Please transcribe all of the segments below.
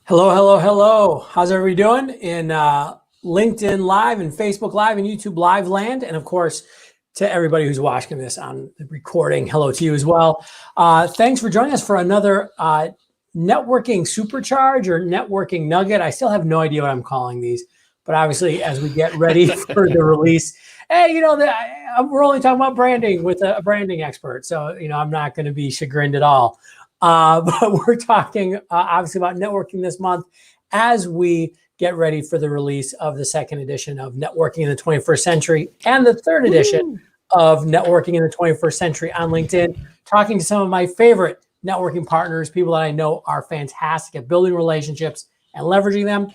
Hello, hello, hello. How's everybody doing in LinkedIn Live and Facebook Live and YouTube Live land? And of course, to everybody who's watching this on the recording, hello to you as well. Thanks for joining us for another networking supercharge or networking nugget. I still have no idea what I'm calling these, but obviously as we get ready for the release, hey, we're only talking about branding with a branding expert. So, I'm not going to be chagrined at all. But we're talking obviously about networking this month as we get ready for the release of the second edition of Networking in the 21st Century and the third edition of Networking in the 21st Century on LinkedIn, talking to some of my favorite networking partners, people that I know are fantastic at building relationships and leveraging them.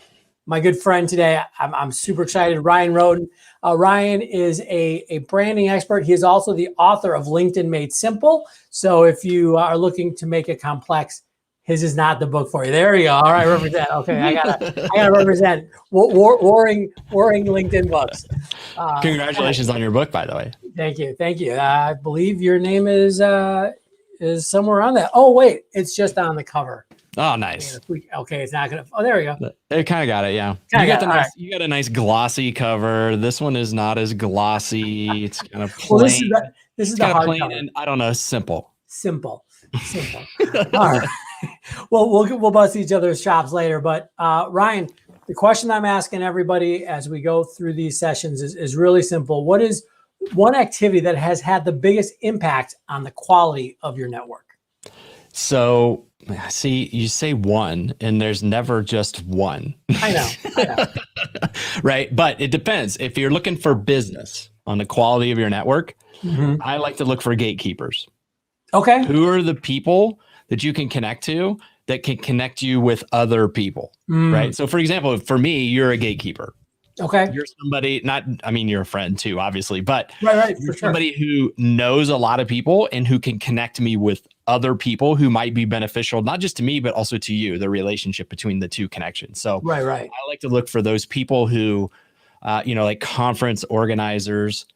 My good friend today, I'm super excited, Ryan Rhoten. Ryan is a branding expert. He is also the author of LinkedIn Made Simple. So if you are looking to make it complex, his is not the book for you. There you go. All right, represent. Okay, I gotta represent warring LinkedIn books. Congratulations on your book, by the way. Thank you. I believe your name is somewhere on that. Oh wait, it's just on the cover. Oh, nice. Okay, it's not gonna. Oh, there we go. It kind of got it, yeah. You got a nice glossy cover. This one is not as glossy. It's kind of plain. Well, this is the hard plain cover. and I don't know, simple. Simple. All right. Well, we'll bust each other's chops later. But Ryan, the question I'm asking everybody as we go through these sessions is really simple. What is one activity that has had the biggest impact on the quality of your network? So, see, you say one, and there's never just one. I know. Right. But it depends. If you're looking for business on the quality of your network, I like to look for gatekeepers. Okay. Who are the people that you can connect to that can connect you with other people? Right. So, for example, for me, you're a gatekeeper. Okay. You're somebody, you're a friend too, obviously, but right, you're somebody who knows a lot of people and who can connect me with other people who might be beneficial, not just to me, but also to you, the relationship between the two connections. So right. I like to look for those people who, like conference organizers.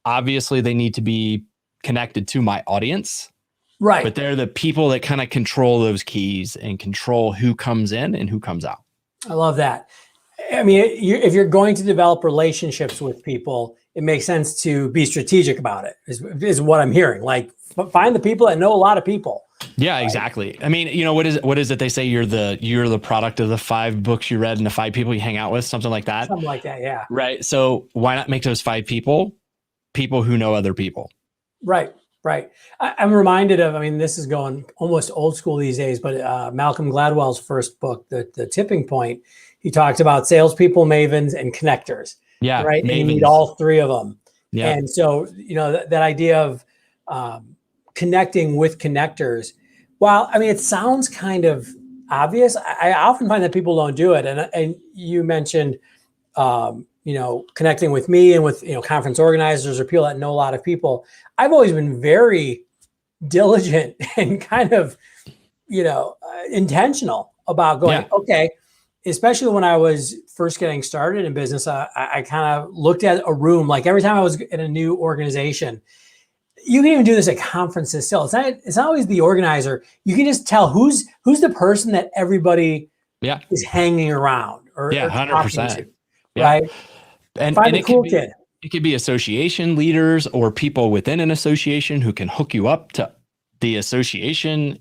Obviously, they need to be connected to my audience. Right. But they're the people that kind of control those keys and control who comes in and who comes out. I love that. I mean, if you're going to develop relationships with people, it makes sense to be strategic about it, is what I'm hearing. Like, find the people that know a lot of people. Yeah, right? Exactly. I mean, what is it they say? You're the product of the 5 books you read and the 5 people you hang out with, something like that. Something like that, yeah. Right. So why not make those 5 people who know other people? Right. I'm reminded of, this is going almost old school these days, but Malcolm Gladwell's first book, The Tipping Point, he talked about salespeople, mavens, and connectors. Yeah. Right. Mavens. And you need all 3 of them. Yeah. And so, that idea of connecting with connectors, while, it sounds kind of obvious, I often find that people don't do it. And you mentioned, connecting with me and with, conference organizers or people that know a lot of people. I've always been very diligent and kind of, intentional about going, okay, especially when I was first getting started in business, I kind of looked at a room, like every time I was in a new organization. You can even do this at conferences still. It's not always the organizer. You can just tell who's the person that everybody is hanging around or 100%. Right. And find a cool kid. It could be association leaders or people within an association who can hook you up to the association.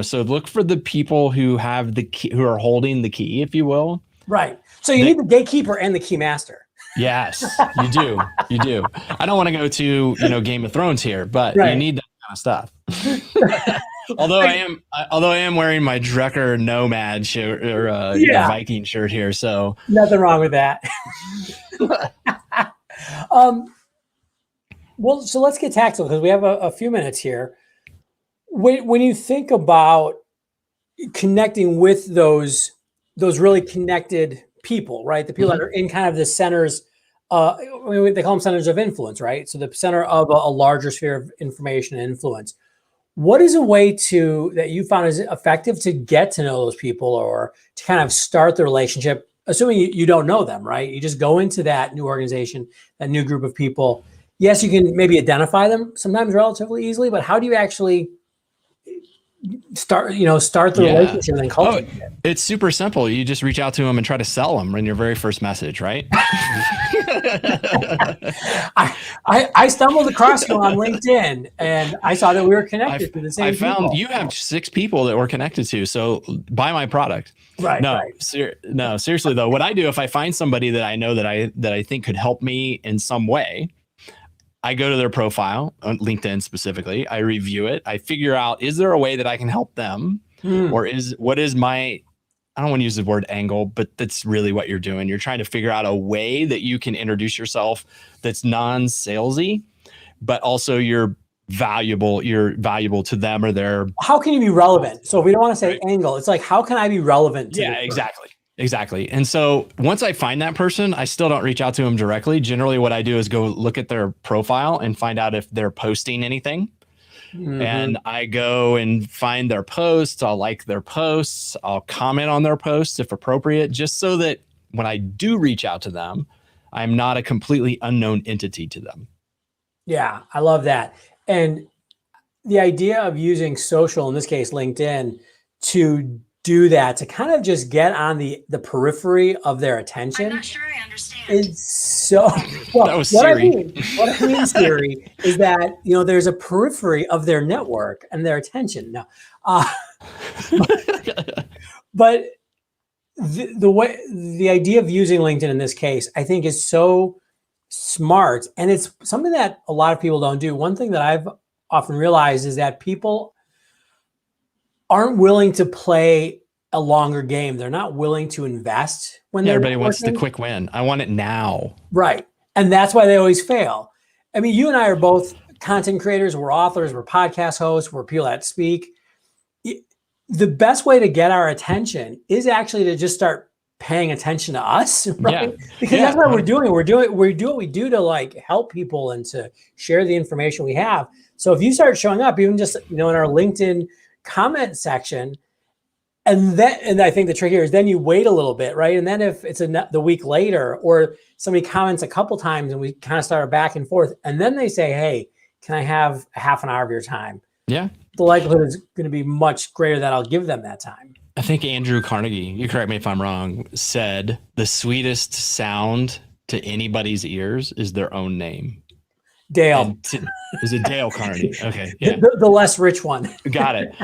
So look for the people who have the key, who are holding the key, if you will. Right. So you need the gatekeeper and the key master. Yes, you do. You do. I don't want to go to, Game of Thrones here, but you need that kind of stuff. Although I am wearing my Drucker Nomad shirt or Viking shirt here, so nothing wrong with that. Well, so let's get tactical because we have a few minutes here. When you think about connecting with those really connected people, right? The people that are in kind of the centers, they call them centers of influence, right? So the center of a larger sphere of information and influence. What is a way that you found is effective to get to know those people or to kind of start the relationship, assuming you don't know them, right? You just go into that new organization, that new group of people. Yes, you can maybe identify them sometimes relatively easily, but how do you actually start the relationship and then cultivate it. It's super simple. You just reach out to them and try to sell them in your very first message, right? I stumbled across you on LinkedIn and I saw that we were connected to the same people. I found you have 6 people that we're connected to. So buy my product. Right. No, right. No, seriously though, what I do if I find somebody that I know that I think could help me in some way, I go to their profile on LinkedIn specifically. I review it. I figure out, is there a way that I can help them? Or what is my, I don't want to use the word angle, but that's really what you're doing. You're trying to figure out a way that you can introduce yourself that's non-salesy, but also you're valuable to them or their. How can you be relevant? So if we don't want to say angle, it's like, how can I be relevant to Yeah, exactly. And so once I find that person, I still don't reach out to them directly. Generally, what I do is go look at their profile and find out if they're posting anything. And I go and find their posts. I'll like their posts. I'll comment on their posts if appropriate, just so that when I do reach out to them, I'm not a completely unknown entity to them. Yeah, I love that. And the idea of using social, in this case, LinkedIn, to do that, to kind of just get on the periphery of their attention. I'm not sure I understand. It's so well, that was Siri. What I mean, Siri, is that there's a periphery of their network and their attention. No, but the idea of using LinkedIn in this case, I think, is so smart, and it's something that a lot of people don't do. One thing that I've often realized is that people aren't willing to play a longer game. They're not willing to invest when everybody wants the quick win. I want it now. Right. And that's why they always fail. I mean, you and I are both content creators. We're authors. We're podcast hosts. We're people that speak. The best way to get our attention is actually to just start paying attention to us, right? Yeah. Because that's what we're doing. We do what we do to like help people and to share the information we have. So if you start showing up, even just in our LinkedIn comment section, and I think the trick here is then you wait a little bit, right? And then if it's the week later, or somebody comments a couple times and we kind of start back and forth, and then they say, hey, can I have a half an hour of your time? Yeah. The likelihood is going to be much greater that I'll give them that time. I think Andrew Carnegie, you correct me if I'm wrong, said the sweetest sound to anybody's ears is their own name. Dale. Is it Dale Carnegie? Okay. Yeah. The less rich one. Got it.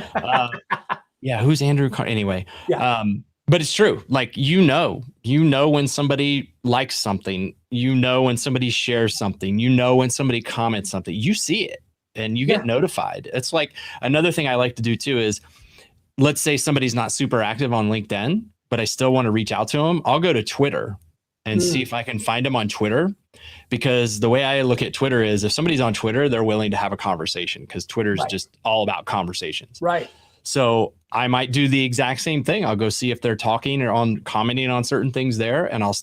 Yeah. Who's Andrew Carnegie? Anyway. Yeah. But it's true. Like, when somebody likes something, when somebody shares something, when somebody comments something, you see it and you get notified. It's like another thing I like to do too is, let's say somebody's not super active on LinkedIn, but I still want to reach out to them. I'll go to Twitter and see if I can find them on Twitter, because the way I look at Twitter is if somebody's on Twitter, they're willing to have a conversation, because Twitter is just all about conversations. Right. So I might do the exact same thing. I'll go see if they're talking or commenting on certain things there, and I'll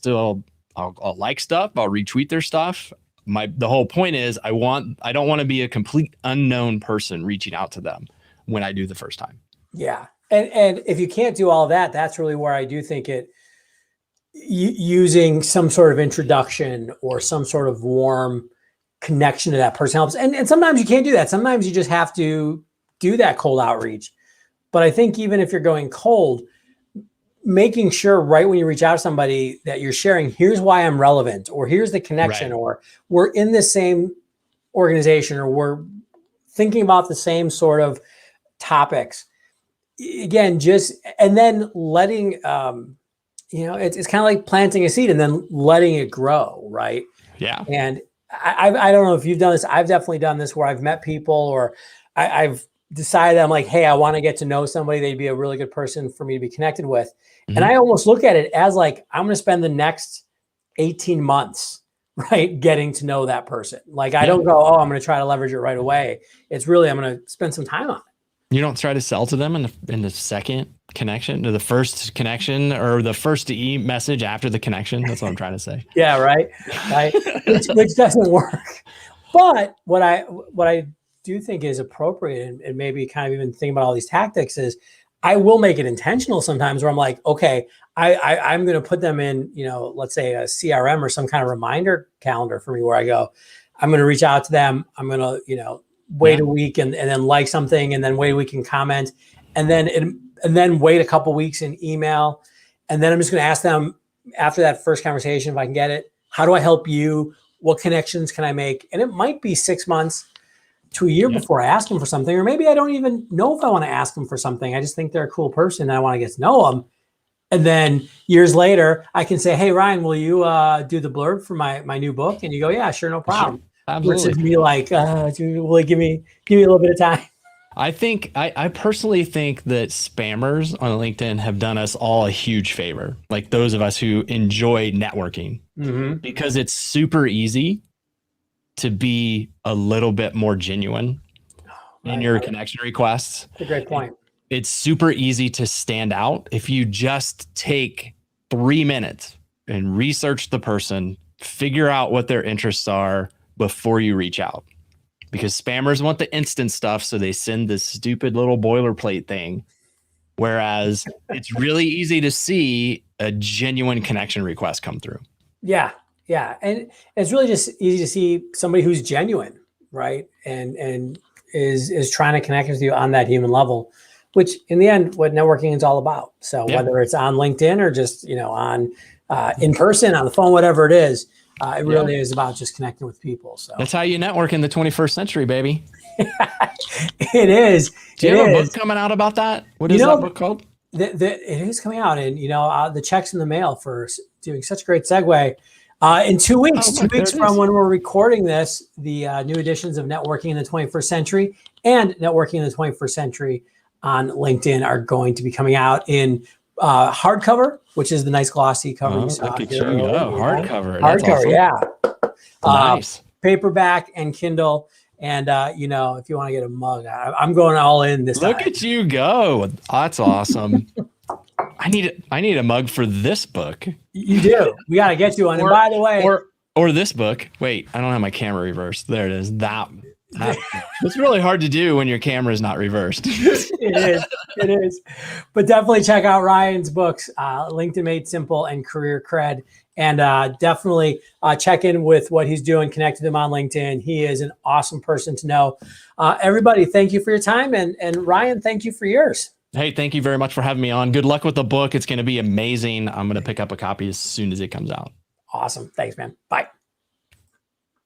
like stuff. I'll retweet their stuff. The whole point is I don't want to be a complete unknown person reaching out to them when I do the first time. Yeah. And if you can't do all of that, that's really where I do think using some sort of introduction or some sort of warm connection to that person helps. And sometimes you can't do that. Sometimes you just have to do that cold outreach. But I think even if you're going cold, making sure right when you reach out to somebody that you're sharing, here's why I'm relevant, or here's the connection, or we're in the same organization, or we're thinking about the same sort of topics. Again, and then letting, it's kind of like planting a seed and then letting it grow. Right. Yeah. And I don't know if you've done this. I've definitely done this where I've met people, or I've decided, I'm like, hey, I want to get to know somebody. They'd be a really good person for me to be connected with. Mm-hmm. And I almost look at it as like, I'm going to spend the next 18 months, right, getting to know that person. Like, I don't go, I'm going to try to leverage it right away. It's really, I'm going to spend some time on it. You don't try to sell to them in the second connection, or the first connection, or the first message after the connection. That's what I'm trying to say. Yeah, right. Which doesn't work. But what I do think is appropriate, and maybe kind of even thinking about all these tactics, is I will make it intentional sometimes, where I'm like, okay, I'm going to put them in, let's say a CRM or some kind of reminder calendar for me, where I go, I'm going to reach out to them. I'm going to, wait a week and then like something, and then wait a week and comment, and then wait a couple weeks and email. And then I'm just going to ask them after that first conversation, if I can get it, how do I help you? What connections can I make? And it might be 6 months to a year before I ask them for something, or maybe I don't even know if I want to ask them for something. I just think they're a cool person and I want to get to know them. And then years later, I can say, hey, Ryan, will you do the blurb for my new book? And you go, yeah, sure, no problem. Sure. Absolutely. Versus me like, will you give me a little bit of time? I personally think that spammers on LinkedIn have done us all a huge favor. Like those of us who enjoy networking, because it's super easy to be a little bit more genuine in your connection requests. That's a great point. It's super easy to stand out if you just take 3 minutes and research the person, figure out what their interests are before you reach out. Because spammers want the instant stuff, so they send this stupid little boilerplate thing. Whereas it's really easy to see a genuine connection request come through. Yeah. And it's really just easy to see somebody who's genuine, right? And is trying to connect with you on that human level, which in the end, what networking is all about. So whether it's on LinkedIn or just, on in person, on the phone, whatever it is, it really is about just connecting with people. So that's how you network in the 21st century, baby. It is. Do you have a book coming out about that? What is that book called? It is coming out, and the check's in the mail for doing such a great segue. In 2 weeks, 2 weeks from when we're recording this, the new editions of Networking in the 21st Century and Networking in the 21st Century on LinkedIn are going to be coming out in hardcover, which is the nice glossy cover you saw here. Hardcover. Hardcover, awesome. Nice. Paperback and Kindle. And, if you want to get a mug, I'm going all in this time. Look at you go. That's awesome. I need a mug for this book. You do. We got to get you one. And by the way, or this book. Wait, I don't have my camera reversed. There it is. That it's really hard to do when your camera is not reversed. It is. But definitely check out Ryan's books, LinkedIn Made Simple and Career Cred. And definitely check in with what he's doing. Connect with him on LinkedIn. He is an awesome person to know. Everybody, thank you for your time. And Ryan, thank you for yours. Hey, thank you very much for having me on. Good luck with the book. It's going to be amazing. I'm going to pick up a copy as soon as it comes out. Awesome. Thanks, man. Bye.